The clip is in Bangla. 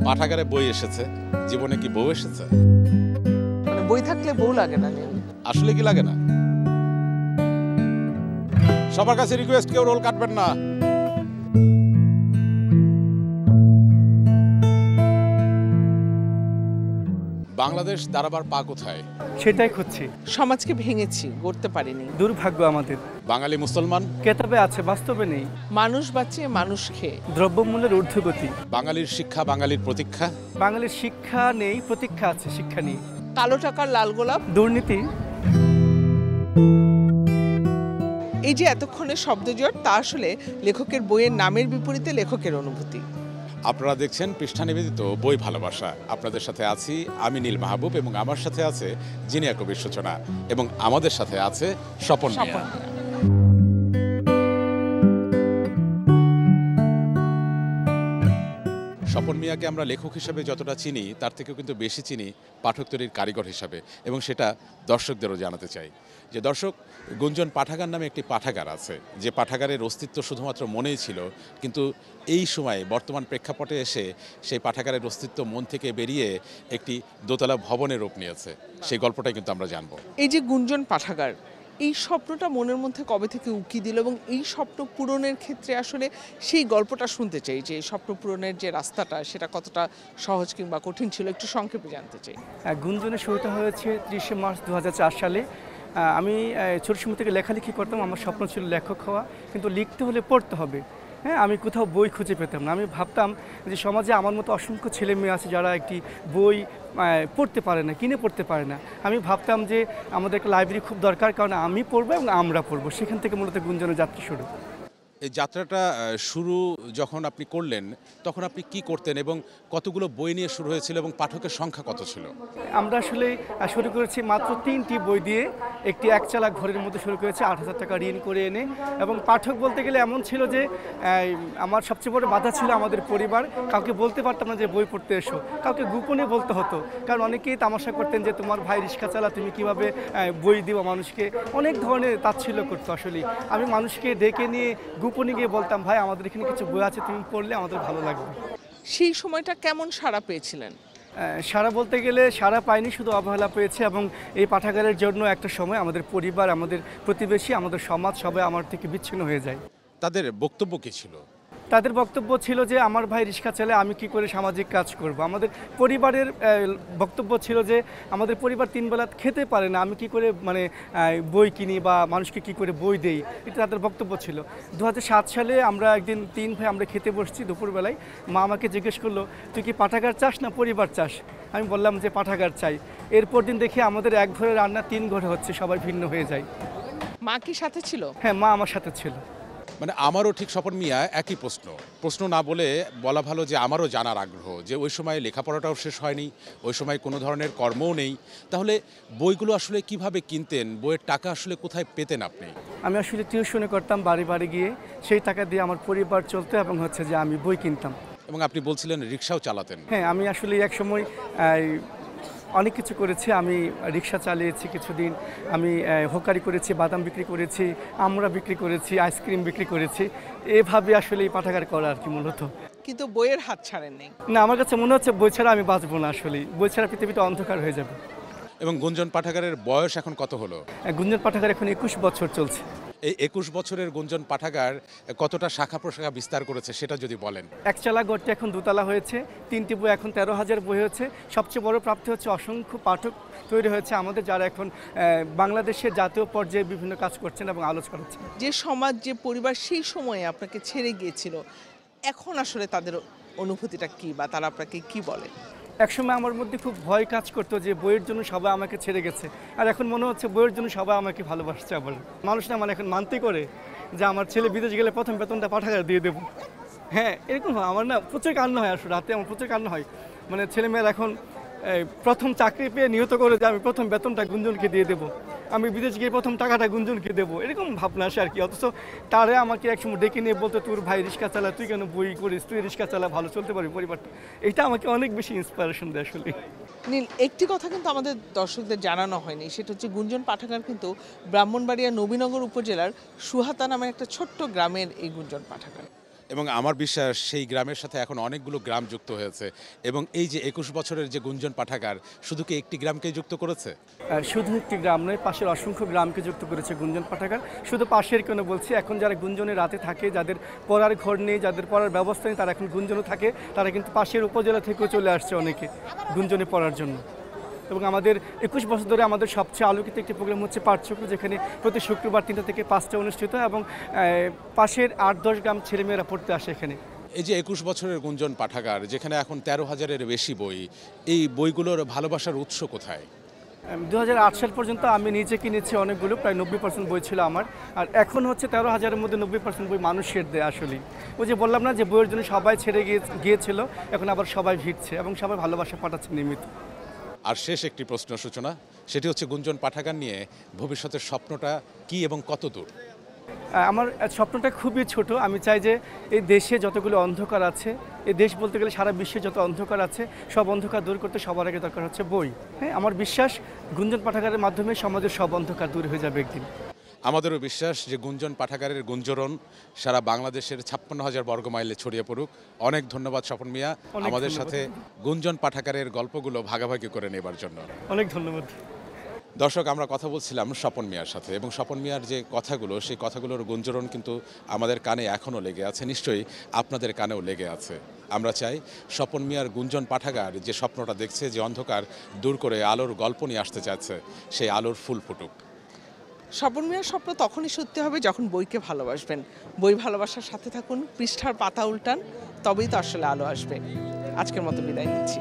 পাঠাগারে বই এসেছে, জীবনে কি বউ এসেছে? মানে বই থাকলে বউ লাগে না নীল? আসলে কি লাগে না? সবার কাছে রিকোয়েস্ট, কেউ রোল কাটবেন না। বাংলাদেশ দাঁড়াবার পা কোথায়? সেটাই খুঁজছি। সমাজকে ভেঙেছি, গড়তে পারিনি। দুর্ভাগ্য আমাদের। বাঙালি মুসলমান কেতাবে আছে, বাস্তবে নেই। মানুষ বাঁচে মানুষ খেয়ে। দ্রব্যমূল্যের ঊর্ধ্বগতি। বাঙালির শিক্ষা, বাঙালির প্রতীক্ষা। বাঙালির শিক্ষা নেই, প্রতীক্ষা আছে, শিক্ষা নেই। কালো টাকার লাল গোলাপ, দুর্নীতি। এই যে এতক্ষণের শব্দজট, তা আসলে লেখকের বইয়ের নামের বিপরীতে লেখকের অনুভূতি। আপনারা দেখছেন পৃষ্ঠা নিবেদিত বই ভালোবাসা। আপনাদের সাথে আছি আমি নীল মাহবুব, এবং আমার সাথে আছে জিনিয়া কবির সূচনা, এবং আমাদের সাথে আছে স্বপন মিয়া। স্বপন মিয়াকে আমরা লেখক হিসেবে যতটা চিনি, তার থেকেও কিন্তু বেশি চিনি পাঠক তৈরির কারিগর হিসাবে, এবং সেটা দর্শকদেরও জানাতে চাই। যে দর্শক, গুঞ্জন পাঠাগার নামে একটি পাঠাগার আছে, যে পাঠাগারের অস্তিত্ব শুধুমাত্র মনেই ছিল, কিন্তু এই সময়ে বর্তমান প্রেক্ষাপটে এসে সেই পাঠাগারের অস্তিত্ব মন থেকে বেরিয়ে একটি দোতলা ভবনের রূপ নিয়েছে। সেই গল্পটাই কিন্তু আমরা জানবো। এই যে গুঞ্জন পাঠাগার, এই স্বপ্নটা মনের মধ্যে কবে থেকে উকি দিল, এবং এই স্বপ্ন পূরণের ক্ষেত্রে আসলে সেই গল্পটা শুনতে চাই, যে স্বপ্ন পূরণের যে রাস্তাটা, সেটা কতটা সহজ কিংবা কঠিন ছিল, একটু সংক্ষেপে জানতে চাই। গুঞ্জনের শুরুটা হয়েছে 30 মার্চ 2004 সালে। আমি ছোট সময় থেকে লেখালেখি করতাম। আমার স্বপ্ন ছিল লেখক হওয়া, কিন্তু লিখতে হলে পড়তে হবে। হ্যাঁ, আমি কোথাও বই খুঁজে পেতাম না। আমি ভাবতাম যে সমাজে আমার মতো অসংখ্য ছেলে মেয়ে আছে যারা একটি বই পড়তে পারে না, কিনে পড়তে পারে না। আমি ভাবতাম যে আমাদের একটা লাইব্রেরি খুব দরকার, কারণ আমি পড়বো এবং আমরা পড়বো। সেখান থেকে মূলত গুঞ্জনের যাত্রা শুরু। এই যাত্রাটা শুরু যখন আপনি করলেন, তখন আপনি কি করতেন এবং কতগুলো বই নিয়ে শুরু হয়েছিল, এবং পাঠকের সংখ্যা কত ছিল? আমরা আসলে শুরু করেছি মাত্র 3টি বই দিয়ে। একটি একচালা ঘরের মধ্যে শুরু করেছি 8,000 টাকা ঋণ করে এনে। এবং পাঠক বলতে গেলে এমন ছিল যে আমার সবচেয়ে বড় বাধা ছিল আমাদের পরিবার। কাউকে বলতে পারতাম না যে বই পড়তে এসো, কাউকে গোপনে বলতে হতো, কারণ অনেকেই তামাশা করতেন যে তোমার ভাই রিক্সা চালা, তুমি কিভাবে বই দিও মানুষকে। অনেক ধরনের তাচ্ছিল্য করতো। আসলে আমি মানুষকে ডেকে নিয়ে গোপনে গিয়ে বলতাম, ভাই আমাদের এখানে কিছু বই আছে, তুমি পড়লে আমাদের ভালো লাগবে। সেই সময়টা কেমন সাড়া পেয়েছিলেন? সারা বলতে গেলে সারা পাইনি, শুধু অবহেলা পেয়েছে। এবং এই পাঠাগারের জন্য একটা সময় আমাদের পরিবার, আমাদের প্রতিবেশী, আমাদের সমাজ সবাই আমার থেকে বিচ্ছিন্ন হয়ে যায়। তাদের বক্তব্য কী ছিল? তাদের বক্তব্য ছিল যে আমার ভাই রিক্সা চালে, আমি কি করে সামাজিক কাজ করব। আমাদের পরিবারের বক্তব্য ছিল যে আমাদের পরিবার 3 বেলা খেতে পারে না, আমি কি করে মানে বই কিনি বা মানুষকে কি করে বই দেই, এটা তাদের বক্তব্য ছিল। 2007 সালে আমরা একদিন 3 ভাই আমরা খেতে বসছি দুপুরবেলায়। মা আমাকে জিজ্ঞেস করলো, তুই কি পাঠাগার চাস না পরিবার চাস? আমি বললাম যে পাঠাগার চাই। এরপর দিন দেখি আমাদের এক ঘরে রান্না 3 ঘরে হচ্ছে, সবাই ভিন্ন হয়ে যায়। মা কি সাথে ছিল? হ্যাঁ, মা আমার সাথে ছিল। মানে আমারও ঠিক স্বপন মিয়া একই প্রশ্ন না বলে বলা ভালো যে আমারও জানার আগ্রহ, যে ওই সময় লেখাপড়াটাও শেষ হয়নি, ওই সময় কোনো ধরনের কর্মও নেই, তাহলে বইগুলো আসলে কিভাবে কিনতেন, বইয়ের টাকা আসলে কোথায় পেতেন আপনি? আমি আসলে টিউশনি করতাম বাড়ি বাড়ি গিয়ে, সেই টাকা দিয়ে আমার পরিবার চলতো, এবং হচ্ছে যে আমি বই কিনতাম। এবং আপনি বলছিলেন রিক্সাও চালাতেন। হ্যাঁ, আমি আসলে এক সময় অনেক কিছু করেছি। আমি রিক্সা চালিয়েছি কিছুদিন, আমি হোকারি করেছি, বাদাম বিক্রি করেছি, আমরা বিক্রি করেছি, আইসক্রিম বিক্রি করেছি। এভাবে আসলে এই পাঠাগার করা আর কি মূলত। কিন্তু বইয়ের হাত ছাড়েননি? না, আমার কাছে মনে হচ্ছে বই ছাড়া আমি বাঁচবো না। আসলে বই ছাড়া পৃথিবীতে অন্ধকার হয়ে যাবে। এবং গুঞ্জন পাঠাগারের বয়স এখন কত হলো? গুঞ্জন পাঠাগার এখন 21 বছর চলছে। এই 21 বছরের গুঞ্জন পাঠাগার কতটা শাখা প্রশাখা বিস্তার করেছে সেটা যদি বলেন। একচালা ঘরটি এখন দোতলা হয়েছে, 3টি বই এখন 13,000 বই হয়েছে। সবচেয়ে বড় প্রাপ্তি হচ্ছে অসংখ্য পাঠক তৈরি হয়েছে আমাদের, যারা এখন বাংলাদেশের জাতীয় পর্যায়ে বিভিন্ন কাজ করছেন এবং আলোচনা করছেন। যে সমাজ, যে পরিবার সেই সময়ে আপনাকে ছেড়ে গিয়েছিল, এখন আসলে তাদের অনুভূতিটা কি, বা তারা আপনাকে কি বলে? একসময় আমার মধ্যে খুব ভয় কাজ করতো যে বইয়ের জন্য সবাই আমাকে ছেড়ে গেছে, আর এখন মনে হচ্ছে বইয়ের জন্য সবাই আমাকে ভালোবাসছে। আবার মানুষ না মানে এখন মানতে করে যে আমার ছেলে বিদেশ গেলে প্রথম বেতনটা পাঠাগার দিয়ে দেবো। হ্যাঁ, এরকম হয়। আমার না প্রচুর কান্না হয়, আসলে রাতে আমার প্রচুর কান্না হয়। মানে ছেলেমেয়েরা এখন প্রথম চাকরি পেয়ে নিহত করে যে আমি প্রথম বেতনটা গুঞ্জনকে দিয়ে দেবো, আমি বিদেশ গিয়ে প্রথম টাকাটা গুঞ্জনকে দেবো, এরকম ভাবনা আসে আর কি। অথচ তারে আমাকে একসময় ডেকে নিয়ে বলতো, তোর ভাই রিক্সা চালা, তুই কেন বই করিস, তুই রিক্সা চালা, ভালো চলতে পারবি পরিবারটা। এটা আমাকে অনেক বেশি ইন্সপিরেশন দেয় আসলে। নীল, একটি কথা কিন্তু আমাদের দর্শকদের জানানো হয়নি, সেটা হচ্ছে গুঞ্জন পাঠাগার কিন্তু ব্রাহ্মণবাড়িয়া নবীনগর উপজেলার সুহাতা নামের একটা ছোট্ট গ্রামের এই গুঞ্জন পাঠাগার। এবং আমার বিশ্বাস সেই গ্রামের সাথে এখন অনেকগুলো গ্রাম যুক্ত হয়েছে এবং এই যে 21 বছরের যে গুঞ্জন পাঠাগার শুধু কি একটি গ্রামকেই যুক্ত করেছে? শুধু একটি গ্রাম নয়, পাশের অসংখ্য গ্রামকে যুক্ত করেছে গুঞ্জন পাঠাগার। শুধু পাশের কেন বলছি, এখন যারা গুঞ্জনে রাতে থাকে, যাদের পড়ার ঘর নেই, যাদের পড়ার ব্যবস্থা নেই, তারা এখন গুঞ্জনে থাকে, তারা কিন্তু পাশের উপজেলা থেকেও চলে আসছে অনেকে গুঞ্জনে পড়ার জন্য। এবং আমাদের 21 বছর ধরে আমাদের সবচেয়ে আলোকিত একটি প্রোগ্রাম হচ্ছে পাঠচক্র, যেখানে প্রতি শুক্রবার 3টা থেকে 5টা অনুষ্ঠিত হয় এবং পাশের 8-10 গ্রাম ছেলেমেয়েরা পড়তে আসে এখানে। এই যে 21 বছরের গুঞ্জন পাঠাগার, যেখানে এখন 13,000-এর বেশি বই, এই বইগুলোর ভালোবাসার উৎস কোথায়? 2008 সাল পর্যন্ত আমি নিজে কিনেছি অনেকগুলো, প্রায় 90% বই ছিল আমার। আর এখন হচ্ছে 13,000-এর মধ্যে 90% বই মানুষের দেয় আসলেই। ওই যে বললাম না যে বইয়ের জন্য সবাই ছেড়ে গিয়েছিল, এখন আবার সবাই ভিড়ছে এবং সবাই ভালোবাসা পাঠাচ্ছে নিয়মিত। আর শেষ একটি প্রশ্ন সূচনা, সেটি হচ্ছে গুঞ্জন পাঠাগার নিয়ে ভবিষ্যতের স্বপ্নটা কি এবং কত দূর? আমার স্বপ্নটা খুবই ছোট। আমি চাই যে এই দেশে যতগুলো অন্ধকার আছে, এই দেশ বলতে গেলে সারা বিশ্বে যত অন্ধকার আছে, সব অন্ধকার দূর করতে সবার আগে দরকার হচ্ছে বই। হ্যাঁ, আমার বিশ্বাস গুঞ্জন পাঠাগারের মাধ্যমে সমাজের সব অন্ধকার দূর হয়ে যাবে একদিন। আমাদেরও বিশ্বাস যে গুঞ্জন পাঠাগারের গুঞ্জরণ সারা বাংলাদেশের 56,000 বর্গ মাইলে ছড়িয়ে পড়ুক। অনেক ধন্যবাদ স্বপন মিয়া আমাদের সাথে গুঞ্জন পাঠাগারের গল্পগুলো ভাগাভাগি করে নেবার জন্য। অনেক ধন্যবাদ। দর্শক, আমরা কথা বলছিলাম স্বপন মিয়ার সাথে এবং স্বপন মিয়ার যে কথাগুলো, সেই কথাগুলোর গুঞ্জরণ কিন্তু আমাদের কানে এখনও লেগে আছে, নিশ্চয়ই আপনাদের কানেও লেগে আছে। আমরা চাই স্বপন মিয়ার গুঞ্জন পাঠাগার যে স্বপ্নটা দেখছে, যে অন্ধকার দূর করে আলোর গল্প নিয়ে আসতে চাচ্ছে, সেই আলোর ফুল ফুটুক। স্বপন মিয়ার স্বপ্ন তখনই সত্যি হবে যখন বইকে ভালোবাসবেন। বই ভালোবাসার সাথে থাকুন, পৃষ্ঠার পাতা উল্টান, তবেই তো আসলে আলো আসবে। আজকের মতো বিদায় নিচ্ছি।